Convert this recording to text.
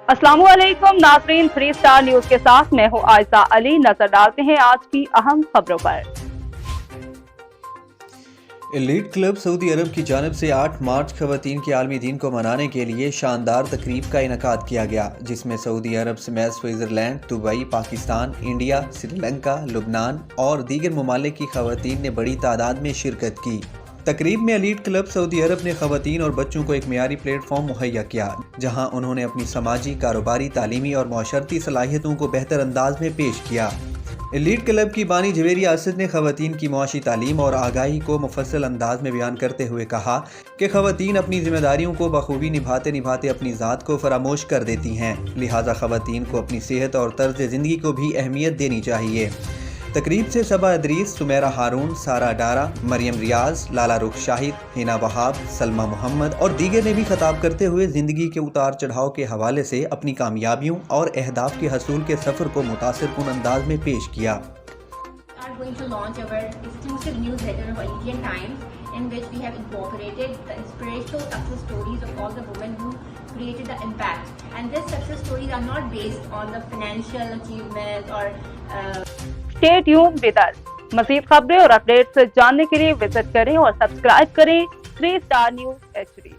अस्सलामु अलैकुम नाज़रीन, 3 स्टार न्यूज के साथ मैं हूँ आयशा अली। नजर डालते हैं आज की अहम खबरों पर। एलीट क्लब सऊदी अरब की जानिब से 8 मार्च खवातीन के आलमी दिन को मनाने के लिए शानदार तकरीब का इनेकाद किया गया, जिसमें सऊदी अरब समेत Switzerland, Dubai, Pakistan, India, Sri Lanka, लुबनान और दीगर ममालिक की खवातीन ने बड़ी तादाद में शिरकत की। तकरीब में एलीट क्लब सऊदी अरब ने खवातीन और बच्चों को एक मियारी प्लेटफॉर्म मुहैया किया, जहां उन्होंने अपनी समाजी, कारोबारी, तालीमी और माशरती सलाहियतों को बेहतर अंदाज में पेश किया। एलीट क्लब की बानी जवेरी आसिद ने खवातीन की मुआशी तालीम और आगाही को मुफस्सल अंदाज में बयान करते हुए कहा कि खवातीन अपनी जिम्मेदारियों को बखूबी निभाते निभाते अपनी ज़ात को फरामोश कर देती हैं, लिहाजा खवातीन को अपनी सेहत और तर्ज ज़िंदगी को भी अहमियत देनी चाहिए। तकरीब से सबा इदरीस, सुमेरा हारून, सारा डारा, मरियम रियाज, लाला रुख शाहिद, हिना वहाब, सलमा मोहम्मद और दीगर ने भी खिताब करते हुए ज़िंदगी के उतार चढ़ाव के हवाले से अपनी कामयाबियों और अहदाफ के हसूल के सफ़र को मुतासिर कुन अंदाज में पेश किया। Going to launch our exclusive newsletter of Indian Times, in which we have incorporated the inspirational success stories of all the women who created the impact. And these success stories are not based on the financial achievements or Stay tuned with us. मज़ीद खबरें और updates जानने के लिए visit करें और subscribe करें 3 star news HD।